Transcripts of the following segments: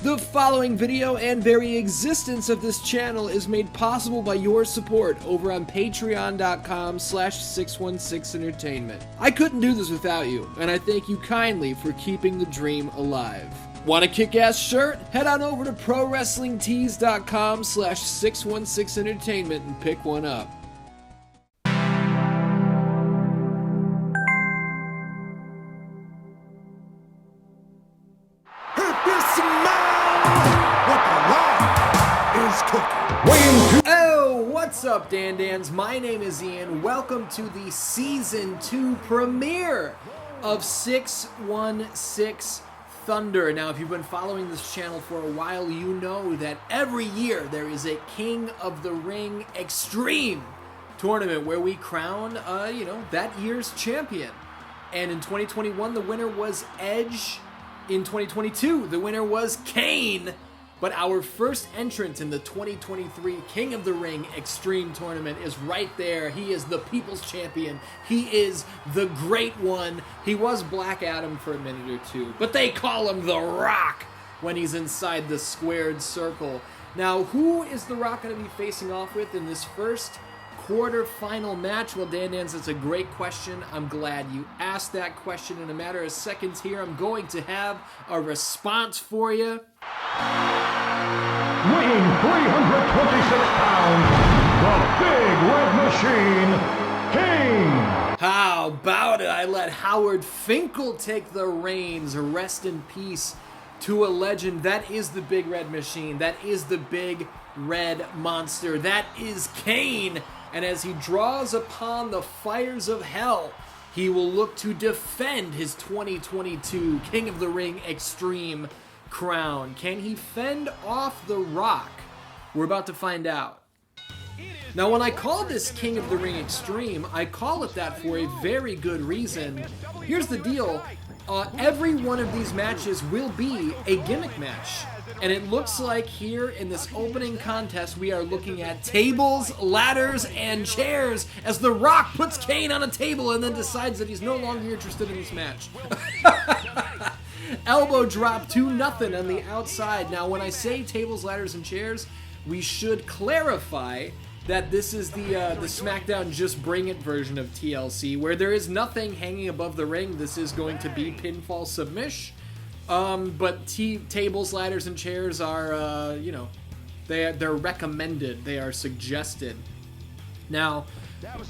The following video and very existence of this channel is made possible by your support over on patreon.com/616Entertainment. I couldn't do this without you, and I thank you kindly for keeping the dream alive. Want a kick-ass shirt? Head on over to prowrestlingtees.com/616Entertainment and pick one up. Oh, what's up, DanDans? My name is Ian. Welcome to the Season 2 premiere of 616 Thunder. Now, if you've been following this channel for a while, you know that every year there is a King of the Ring Extreme tournament where we crown, that year's champion. And in 2021, the winner was Edge. In 2022, the winner was Kane. But our first entrant in the 2023 King of the Ring Extreme Tournament is right there. He is the People's Champion. He is the Great One. He was Black Adam for a minute or two, but they call him The Rock when he's inside the squared circle. Now, who is The Rock going to be facing off with in this first quarterfinal match? Well, DanDans, that's a great question. I'm glad you asked that question. In a matter of seconds here, I'm going to have a response for you. Weighing 326 pounds, the Big Red Machine Kane. How about it? I let Howard Finkel take the reins. Rest in peace to a legend. That is the Big Red Machine. That is the Big Red Monster. That is Kane. And as he draws upon the fires of hell, he will look to defend his 2022 King of the Ring Extreme crown. Can he fend off The Rock? We're about to find out. Now, when I call this King of the Ring Extreme, I call it that for a very good reason. Here's the deal. Every one of these matches will be a gimmick match. And it looks like here in this opening contest, we are looking at tables, ladders, and chairs as The Rock puts Kane on a table and then decides that he's no longer interested in this match. Elbow drop 2-0 on the outside. Now, when I say tables, ladders, and chairs, we should clarify that this is the SmackDown Just Bring It version of TLC, where there is nothing hanging above the ring. This is going to be pinfall submission. But tables, ladders, and chairs are, they're recommended. They are suggested. Now,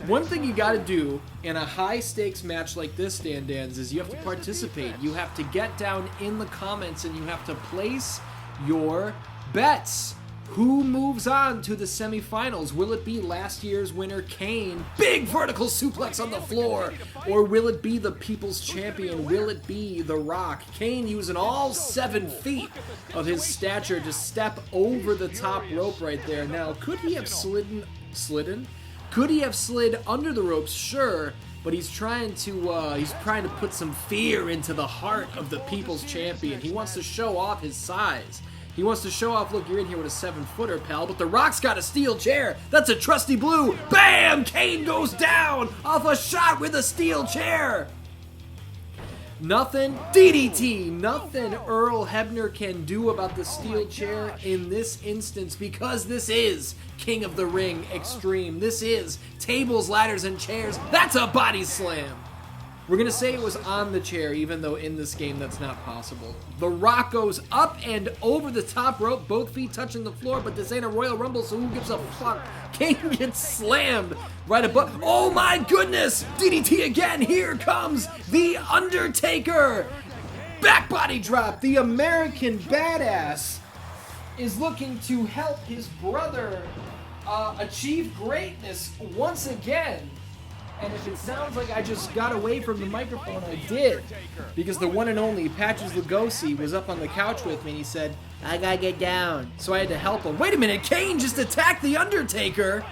one thing you gotta do in a high-stakes match like this, DanDans, is you have to participate. You have to get down in the comments and you have to place your bets. Who moves on to the semifinals? Will it be last year's winner, Kane? Big vertical suplex on the floor. Or will it be the People's Champion? Will it be The Rock? Kane using all 7 feet of his stature to step over the top rope right there. Now, could he have slidden? Could he have slid under the ropes? Sure, but he's trying to put some fear into the heart of the People's Champion. He wants to show off his size. He wants to show off, look, you're in here with a 7-footer, pal, but The Rock's got a steel chair. That's a trusty blue. Bam! Kane goes down off a shot with a steel chair. Nothing, DDT, nothing Earl Hebner can do about the steel chair in this instance, because this is King of the Ring Extreme. This is tables, ladders, and chairs. That's a body slam. We're going to say it was on the chair, even though in this game that's not possible. The Rock goes up and over the top rope, both feet touching the floor, but this ain't a Royal Rumble, so who gives a fuck? Kane gets slammed right above. Oh my goodness! DDT again! Here comes the Undertaker! Back body drop! The American Badass is looking to help his brother achieve greatness once again. And if it sounds like I just got away from the microphone, I did. Because the one and only Patches Lugosi was up on the couch with me and he said, I gotta get down. So I had to help him. Wait a minute, Kane just attacked the Undertaker.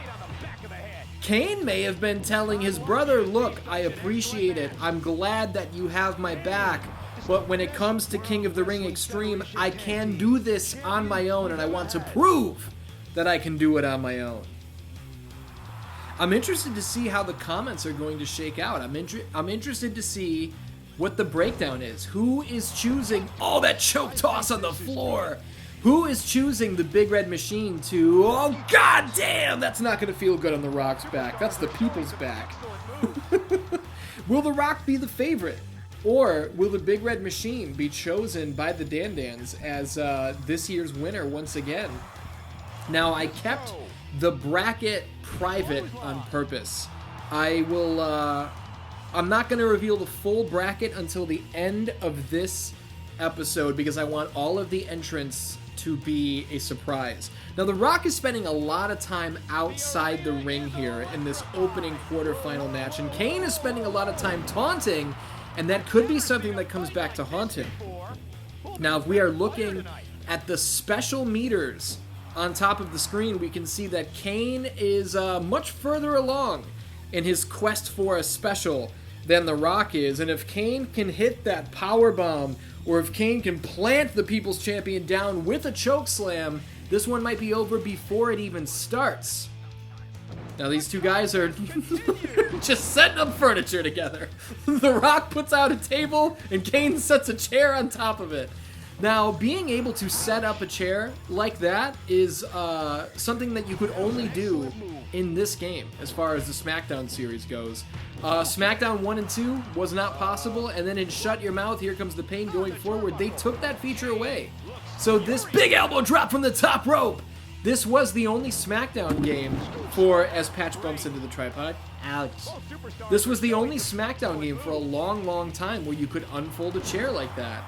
Kane may have been telling his brother, look, I appreciate it. I'm glad that you have my back. But when it comes to King of the Ring Extreme, I can do this on my own, and I want to prove that I can do it on my own. I'm interested to see how the comments are going to shake out. I'm interested to see what the breakdown is. Who is choosing, oh, that choke toss on the floor. Who is choosing the Big Red Machine to, oh, god damn, that's not going to feel good on The Rock's back. That's the people's back. Will The Rock be the favorite? Or will the Big Red Machine be chosen by the DanDans as this year's winner once again? Now, I kept the bracket private on purpose. I'm not going to reveal the full bracket until the end of this episode because I want all of the entrants to be a surprise. Now, The Rock is spending a lot of time outside the ring here in this opening quarterfinal match, and Kane is spending a lot of time taunting, and that could be something that comes back to haunt him. Now, if we are looking at the special meters on top of the screen, we can see that Kane is much further along in his quest for a special than The Rock is, and if Kane can hit that power bomb, or if Kane can plant the People's Champion down with a choke slam, this one might be over before it even starts. Now these two guys are just setting up furniture together. The Rock puts out a table and Kane sets a chair on top of it. Now, being able to set up a chair like that is something that you could only do in this game as far as the SmackDown series goes. SmackDown 1 and 2 was not possible, and then in Shut Your Mouth, Here Comes the Pain going forward, they took that feature away. So this big elbow drop from the top rope, this was the only SmackDown game for, as Patch bumps into the tripod, ouch. This was the only SmackDown game for a long, long time where you could unfold a chair like that.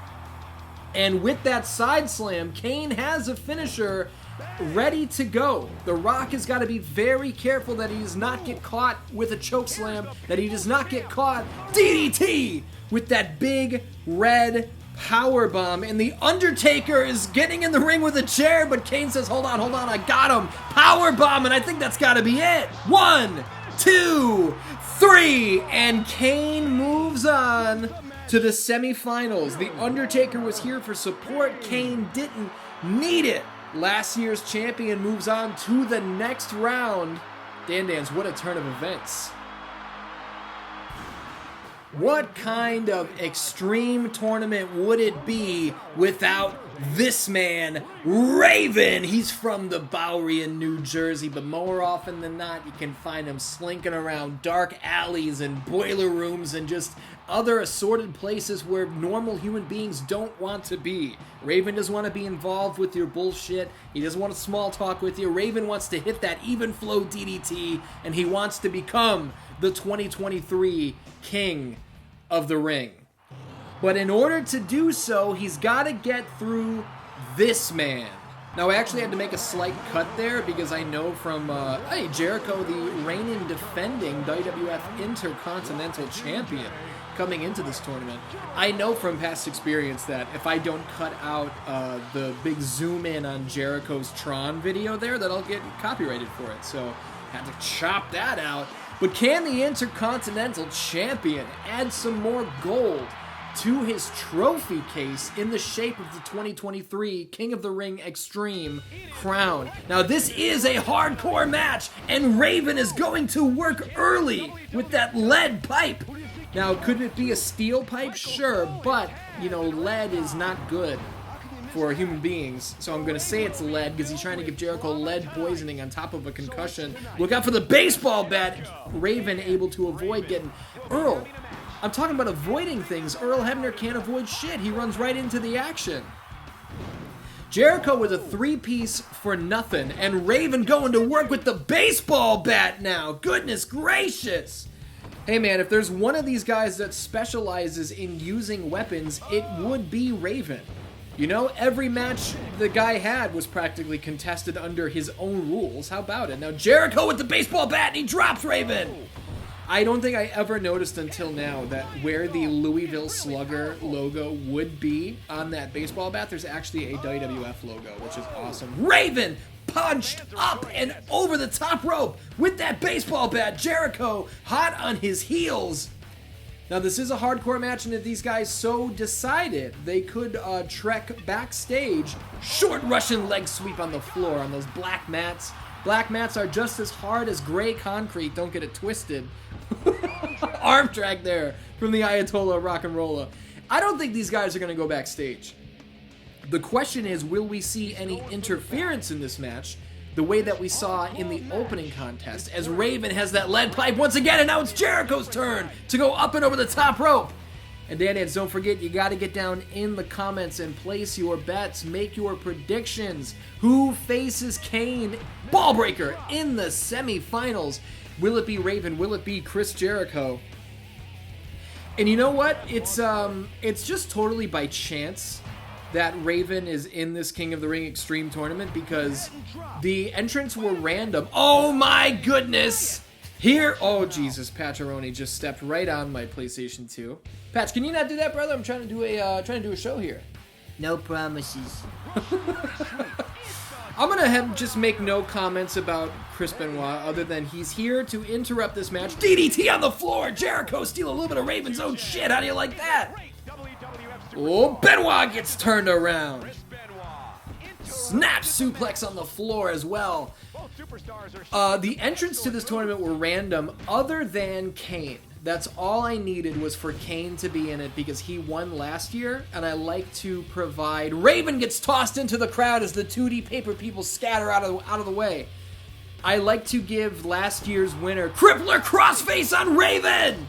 And with that side slam, Kane has a finisher ready to go. The Rock has got to be very careful that he does not get caught with a choke slam, that he does not get caught DDT with that big red power bomb. And the Undertaker is getting in the ring with a chair, but Kane says, hold on, I got him. Power bomb, and I think that's got to be it. 1, 2, 3, and Kane moves on to the semifinals. The Undertaker was here for support. Kane didn't need it. Last year's champion moves on to the next round. DanDans, what a turn of events. What kind of extreme tournament would it be without this man, Raven? He's from the Bowery in New Jersey, but more often than not, you can find him slinking around dark alleys and boiler rooms and just other assorted places where normal human beings don't want to be. Raven doesn't want to be involved with your bullshit. He doesn't want to small talk with you. Raven wants to hit that even flow DDT, and he wants to become the 2023 King of the Ring. But in order to do so, he's got to get through this man. Now, I actually had to make a slight cut there because I know from Jericho, the reigning defending WWF Intercontinental Champion, coming into this tournament, I know from past experience that if I don't cut out the big zoom in on Jericho's Tron video there, that I'll get copyrighted for it. So had to chop that out. But can the Intercontinental Champion add some more gold to his trophy case in the shape of the 2023 King of the Ring Extreme crown? Now this is a hardcore match, and Raven is going to work early with that lead pipe. Now, could it be a steel pipe? Sure, but, you know, lead is not good for human beings, so I'm going to say it's lead because he's trying to give Jericho lead poisoning on top of a concussion. Look out for the baseball bat. Raven able to avoid getting... Earl, I'm talking about avoiding things. Earl Hebner can't avoid shit. He runs right into the action. Jericho with a three-piece for nothing, and Raven going to work with the baseball bat now. Goodness gracious. Hey man, if there's one of these guys that specializes in using weapons, it would be Raven. You know, every match the guy had was practically contested under his own rules. How about it? Now Jericho with the baseball bat, and he drops Raven! I don't think I ever noticed until now that where the Louisville Slugger logo would be on that baseball bat, there's actually a WWF logo, which is awesome. Raven punched up and over the top rope with that baseball bat. Jericho hot on his heels. Now this is a hardcore match, and if these guys so decided, they could trek backstage. Short Russian leg sweep on the floor on those black mats. Black mats are just as hard as gray concrete, don't get it twisted. Arm drag there from the Ayatollah Rock and Rolla. I don't think these guys are going to go backstage. The question is, will we see any interference in this match the way that we saw in the opening contest, as Raven has that lead pipe once again, and now it's Jericho's turn to go up and over the top rope. And DanDans, don't forget, you got to get down in the comments and place your bets, make your predictions. Who faces Kane, Ballbreaker, in the semifinals? Will it be Raven? Will it be Chris Jericho? And you know what? It's just totally by chance that Raven is in this King of the Ring Extreme tournament, because the entrants were random. Oh my goodness! Here, oh Jesus, Patcheroni just stepped right on my PlayStation 2. Patch, can you not do that, brother? I'm trying to do a show here. No promises. I'm gonna just make no comments about Chris Benoit other than he's here to interrupt this match. DDT on the floor. Jericho steal a little bit of Raven's own shit. How do you like that? Oh, Benoit gets turned around. Snap suplex on the floor as well. The entrants to this tournament were random other than Kane. That's all I needed was for Kane to be in it because he won last year, and I like to provide... Raven gets tossed into the crowd as the 2D paper people scatter out of the way. I like to give last year's winner Crippler Crossface on Raven!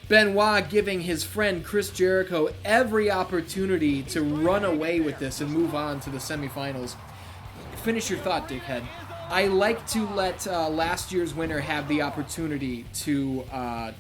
Benoit giving his friend Chris Jericho every opportunity to run away with this and move on to the semifinals. Finish your thought, dickhead. I like to let last year's winner have the opportunity to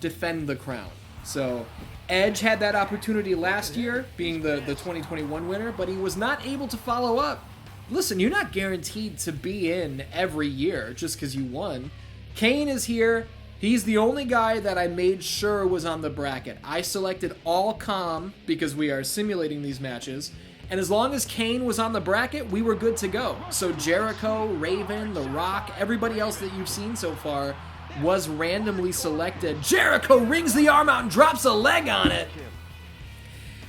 defend the crown. So Edge had that opportunity last year, being the 2021 winner, but he was not able to follow up. Listen, you're not guaranteed to be in every year just because you won. Kane is here. He's the only guy that I made sure was on the bracket. I selected all calm because we are simulating these matches. And as long as Kane was on the bracket, we were good to go. So Jericho, Raven, The Rock, everybody else that you've seen so far was randomly selected. Jericho rings the arm out and drops a leg on it.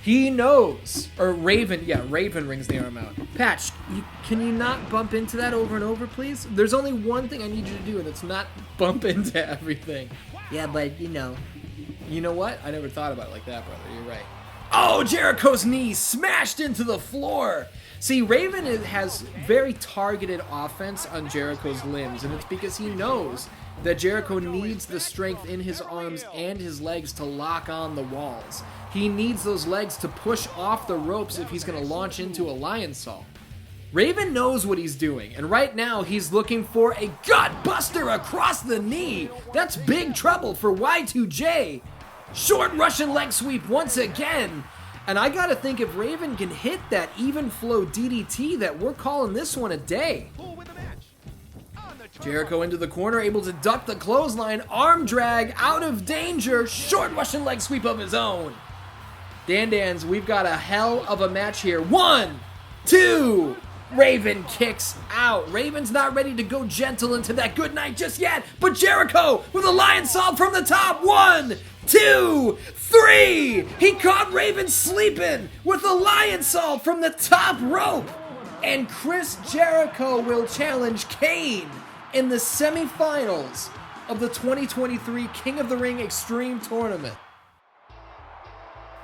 He knows. Or Raven rings the arm out. Patch, can you not bump into that over and over, please? There's only one thing I need you to do, and it's not bump into everything. Yeah, but you know. You know what? I never thought about it like that, brother. You're right. Oh, Jericho's knee smashed into the floor. See, Raven has very targeted offense on Jericho's limbs, and it's because he knows that Jericho needs the strength in his arms and his legs to lock on the walls. He needs those legs to push off the ropes if he's going to launch into a lion salt. Raven knows what he's doing, and right now he's looking for a gut buster across the knee. That's big trouble for Y2J. Short Russian leg sweep once again. And I gotta think if Raven can hit that even flow DDT that we're calling this one a day. Jericho into the corner, able to duck the clothesline, arm drag, out of danger, short Russian leg sweep of his own. DanDans, we've got a hell of a match here. 1, 2, Raven kicks out. Raven's not ready to go gentle into that good night just yet, but Jericho with a lion salt from the top. 1, 2, 3. He caught Raven sleeping with a lion salt from the top rope. And Chris Jericho will challenge Kane in the semifinals of the 2023 King of the Ring Extreme Tournament.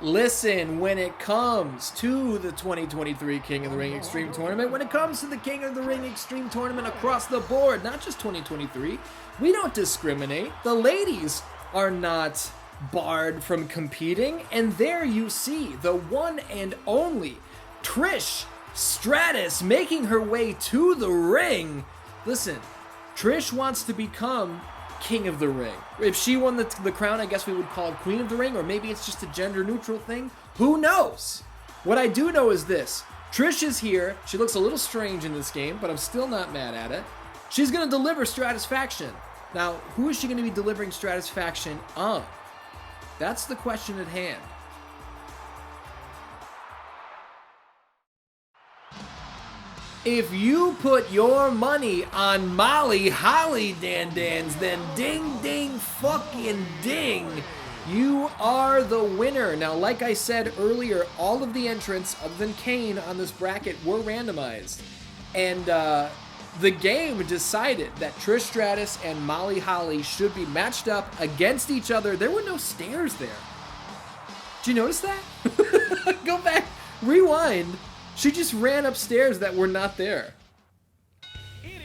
Listen, when it comes to the 2023 King of the Ring Extreme Tournament, when it comes to the King of the Ring Extreme Tournament across the board, not just 2023, we don't discriminate. The ladies are not barred from competing, and there you see the one and only Trish Stratus making her way to the ring. Listen, Trish wants to become King of the Ring. If she won the crown, I guess we would call it Queen of the Ring, or maybe it's just a gender neutral thing. Who knows? What I do know is this. Trish is here. She looks a little strange in this game, but I'm still not mad at it. She's going to deliver Stratusfaction. Now, who is she going to be delivering Stratusfaction on? That's the question at hand. If you put your money on Molly Holly, DanDans, then ding, ding, fucking ding. You are the winner. Now, like I said earlier, all of the entrants, other than Kane, on this bracket were randomized. And the game decided that Trish Stratus and Molly Holly should be matched up against each other. There were no stairs there. Did you notice that? Go back, rewind. She just ran upstairs that were not there.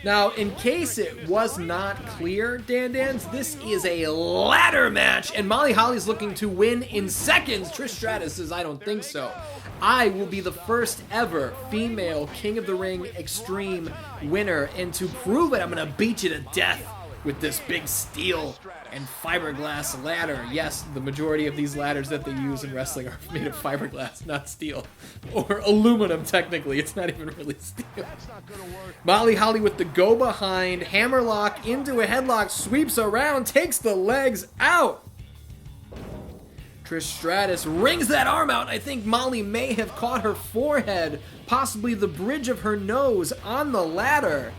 Now, in case it was not clear, DanDans, this is a ladder match, and Molly Holly's looking to win in seconds. Trish Stratus says, I don't think so. I will be the first ever female King of the Ring Extreme winner, and to prove it, I'm going to beat you to death with this big steel and fiberglass ladder. Yes, the majority of these ladders that they use in wrestling are made of fiberglass, not steel. Or aluminum, technically. It's not even really steel. Molly Holly with the go behind, hammerlock into a headlock, sweeps around, takes the legs out. Trish Stratus rings that arm out. I think Molly may have caught her forehead, possibly the bridge of her nose, on the ladder.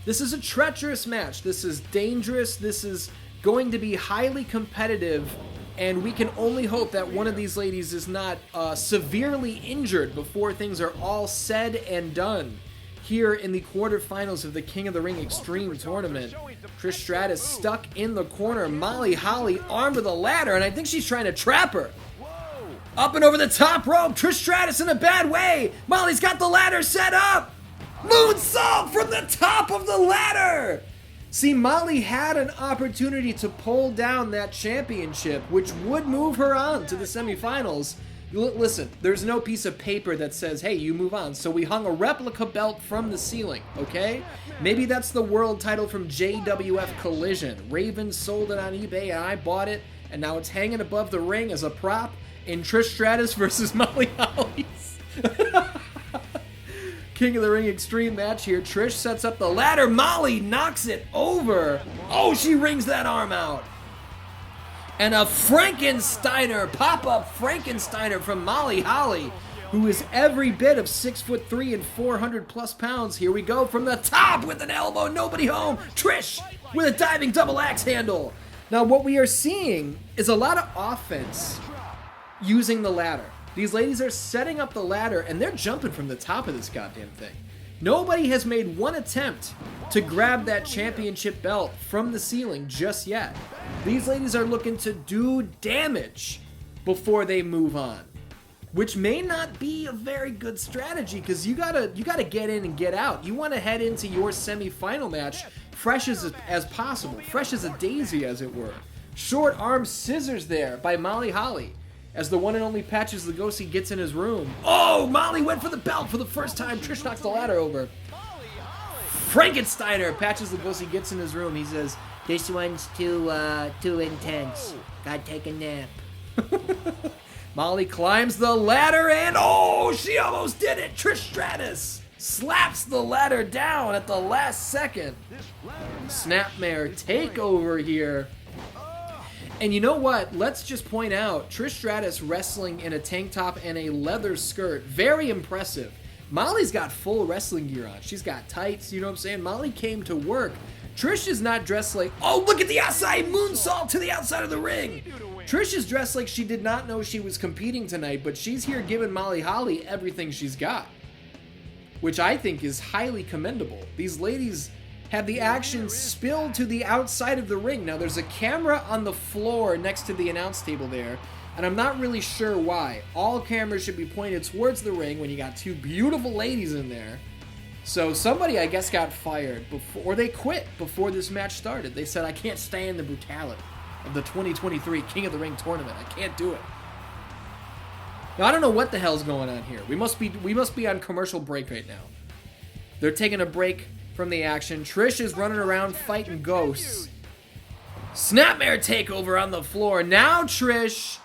This is a treacherous match. This is dangerous. This is going to be highly competitive, and we can only hope that one of these ladies is not severely injured before things are all said and done. Here in the quarterfinals of the King of the Ring Extreme Tournament, Trish Stratus stuck in the corner, Molly Holly armed with a ladder, and I think she's trying to trap her. Up and over the top rope, Trish Stratus in a bad way. Molly's got the ladder set up. Moonsault from the top of the ladder! See, Molly had an opportunity to pull down that championship, which would move her on to the semifinals. Listen, there's no piece of paper that says, hey, you move on. So we hung a replica belt from the ceiling, okay? Maybe that's the world title from JWF Collision. Raven sold it on eBay and I bought it, and now it's hanging above the ring as a prop in Trish Stratus versus Molly Holly's King of the Ring Extreme match here. Trish sets up the ladder. Molly knocks it over. Oh, she wrings that arm out. And a Frankensteiner, pop-up Frankensteiner from Molly Holly, who is every bit of 6'3" and 400 plus pounds. Here we go from the top with an elbow. Nobody home. Trish with a diving double axe handle. Now what we are seeing is a lot of offense using the ladder. These ladies are setting up the ladder, and they're jumping from the top of this goddamn thing. Nobody has made one attempt to grab that championship belt from the ceiling just yet. These ladies are looking to do damage before they move on, which may not be a very good strategy, because you gotta get in and get out. You want to head into your semifinal match fresh as possible, fresh as a daisy, as it were. Short arm scissors there by Molly Holly, as the one and only Patches Lugosi gets in his room. Oh, Molly went for the belt for the first time. Trish knocks the ladder over. Frankensteiner. Patches Lugosi gets in his room. He says, This one's too intense. Gotta take a nap. Molly climbs the ladder and, oh, she almost did it. Trish Stratus slaps the ladder down at the last second. Snapmare takeover here. And you know what? Let's just point out, Trish Stratus wrestling in a tank top and a leather skirt. Very impressive. Molly's got full wrestling gear on. She's got tights, you know what I'm saying? Molly came to work. Trish is not dressed like, oh, look at the outside moonsault to the outside of the ring. Trish is dressed like she did not know she was competing tonight, but she's here giving Molly Holly everything she's got, which I think is highly commendable. These ladies have the action spilled to the outside of the ring. Now, there's a camera on the floor next to the announce table there, and I'm not really sure why. All cameras should be pointed towards the ring when you got two beautiful ladies in there. So somebody, I guess, got fired before, or they quit before this match started. They said, I can't stand the brutality of the 2023 King of the Ring tournament. I can't do it. Now, I don't know what the hell's going on here. We must be on commercial break right now. They're taking a break from the action. Trish is running around fighting ghosts. Snapmare takeover on the floor. Now Trish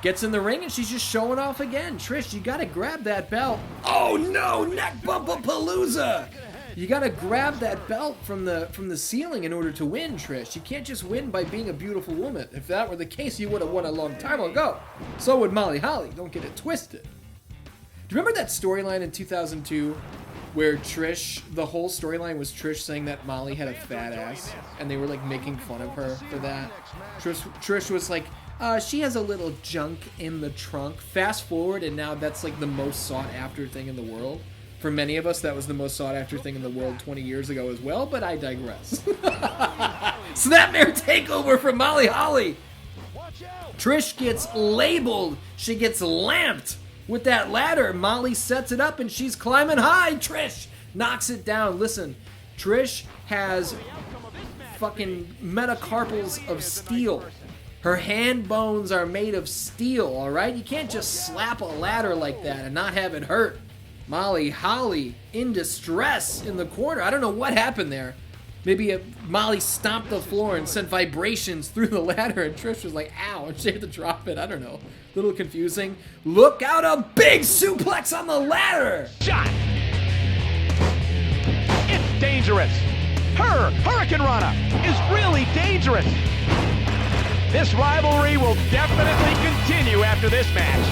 gets in the ring and she's just showing off again. Trish, you gotta grab that belt. Oh no, neck bump-a-palooza! You gotta grab that belt from the ceiling in order to win, Trish. You can't just win by being a beautiful woman. If that were the case, you would have won a long time ago. So would Molly Holly. Don't get it twisted. Do you remember that storyline in 2002 where Trish, the whole storyline was Trish saying that Molly had a fat ass, and they were like making fun of her for that? Trish was like, she has a little junk in the trunk. Fast forward, and now that's like the most sought after thing in the world. For many of us, that was the most sought-after thing in the world 20 years ago as well, but I digress. Snapmare takeover from Molly Holly. Trish gets labeled. She gets lamped with that ladder. Molly sets it up, and she's climbing high. Trish knocks it down. Listen, Trish has fucking metacarpals of steel. Her hand bones are made of steel, all right? You can't just slap a ladder like that and not have it hurt. Molly Holly in distress in the corner. I don't know what happened there. Maybe Molly stomped the floor and sent vibrations through the ladder, and Trish was like, ow, and she had to drop it. I don't know. A little confusing. Look out, a big suplex on the ladder! Shot! It's dangerous! Her Hurricane Rana is really dangerous! This rivalry will definitely continue after this match.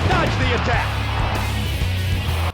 Dodge the attack.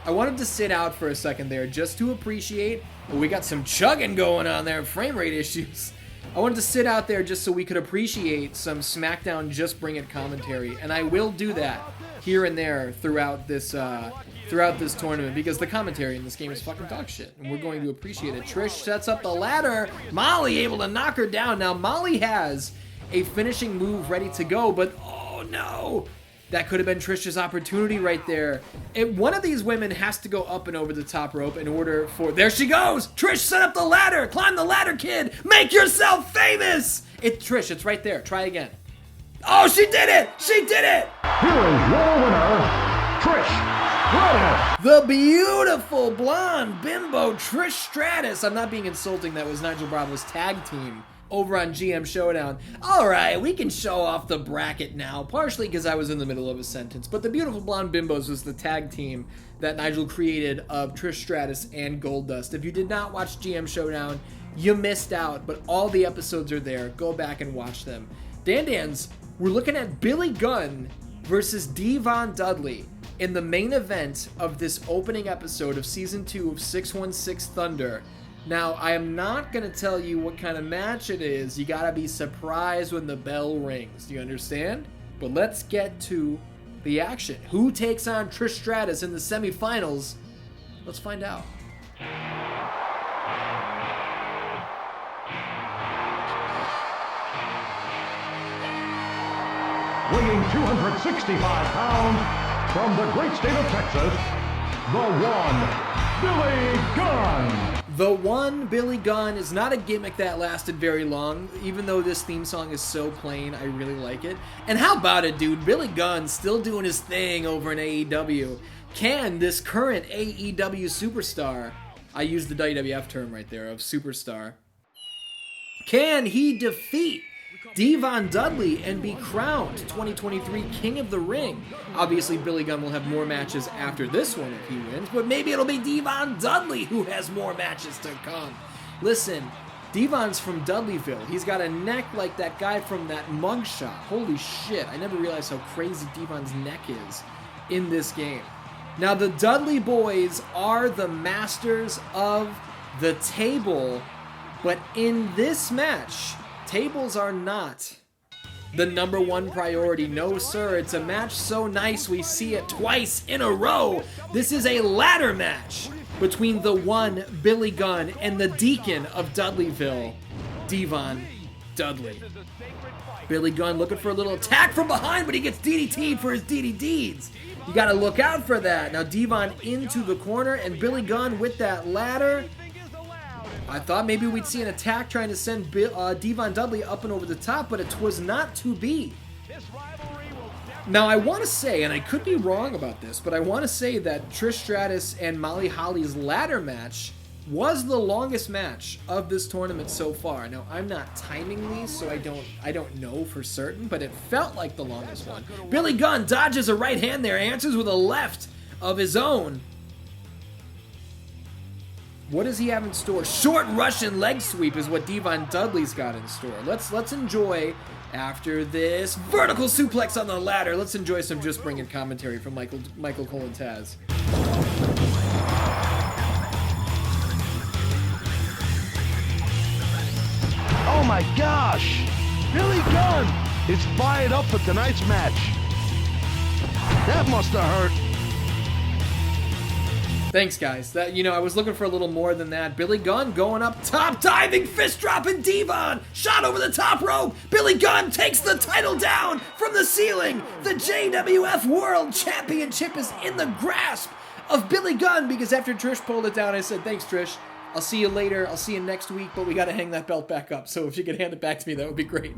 I wanted to sit out for a second there just to appreciate. We got some chugging going on there, frame rate issues. I wanted to sit out there just so we could appreciate some SmackDown Just Bring It commentary, and I will do that here and there throughout this tournament because the commentary in this game is fucking dog shit, and we're going to appreciate it. Trish sets up the ladder. Molly able to knock her down. Now Molly has a finishing move ready to go, but oh no! That could have been Trish's opportunity right there. One of these women has to go up and over the top rope in order for... There she goes! Trish set up the ladder! Climb the ladder, kid! Make yourself famous! It's Trish, it's right there. Try again. Oh, she did it! She did it! Here is your winner, Trish Stratus. The beautiful blonde bimbo Trish Stratus. I'm not being insulting. That was Nigel Bravo's tag team over on GM Showdown. Alright, we can show off the bracket now, partially because I was in the middle of a sentence, but the Beautiful Blonde Bimbos was the tag team that Nigel created of Trish Stratus and Goldust. If you did not watch GM Showdown, you missed out, but all the episodes are there. Go back and watch them. DanDans, we're looking at Billy Gunn versus Devon Dudley in the main event of this opening episode of Season 2 of 616 Thunder. Now, I am not going to tell you what kind of match it is. You got to be surprised when the bell rings. Do you understand? But let's get to the action. Who takes on Trish Stratus in the semifinals? Let's find out. Weighing 265 pounds from the great state of Texas, the one, Billy Gunn. The one, Billy Gunn, is not a gimmick that lasted very long. Even though this theme song is so plain, I really like it. And how about it, dude? Billy Gunn still doing his thing over in AEW. Can this current AEW superstar, I used the WWF term right there of superstar, can he defeat Devon Dudley and be crowned 2023 King of the Ring? Obviously, Billy Gunn will have more matches after this one if he wins, but maybe it'll be Devon Dudley who has more matches to come. Listen, Devon's from Dudleyville. He's got a neck like that guy from that mugshot. Holy shit, I never realized how crazy Devon's neck is in this game. Now, the Dudley boys are the masters of the table, but in this match, tables are not the number one priority. No, sir. It's a match so nice we see it twice in a row. This is a ladder match between the one Billy Gunn and the Deacon of Dudleyville, Devon Dudley. Billy Gunn looking for a little attack from behind, but he gets DDT'd for his DD deeds. You got to look out for that. Now Devon into the corner, and Billy Gunn with that ladder. I thought maybe we'd see an attack trying to send Devon Dudley up and over the top, but it was not to be. Now, I want to say, and I could be wrong about this, but I want to say that Trish Stratus and Molly Holly's ladder match was the longest match of this tournament so far. Now, I'm not timing these, so I don't know for certain, but it felt like the longest one. Billy Gunn dodges a right hand there, answers with a left of his own. What does he have in store? Short Russian leg sweep is what Devon Dudley's got in store. Let's enjoy, after this vertical suplex on the ladder, let's enjoy some Just Bring It commentary from Michael Cole and Taz. Oh my gosh! Billy Gunn! is fired up for tonight's match. That must have hurt. Thanks, guys. That, I was looking for a little more than that. Billy Gunn going up top, diving, fist dropping Devon. Shot over the top rope. Billy Gunn takes the title down from the ceiling. The JWF World Championship is in the grasp of Billy Gunn, because after Trish pulled it down, I said, thanks, Trish. I'll see you later. I'll see you next week, but we got to hang that belt back up. So if you could hand it back to me, that would be great.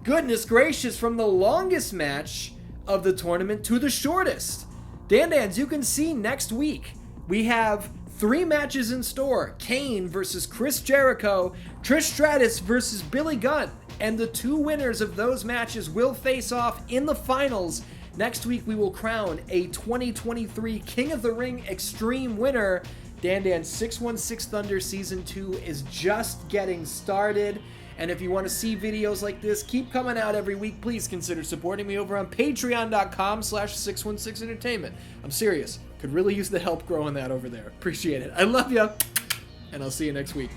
Goodness gracious, from the longest match of the tournament to the shortest. DanDans, you can see next week we have 3 matches in store. Kane versus Chris Jericho, Trish Stratus versus Billy Gunn, and the 2 winners of those matches will face off in the finals. Next week we will crown a 2023 King of the Ring Extreme winner. DanDans 616 Thunder Season 2 is just getting started. And if you want to see videos like this keep coming out every week, please consider supporting me over on patreon.com/616entertainment. I'm serious. Could really use the help growing that over there. Appreciate it. I love you. And I'll see you next week.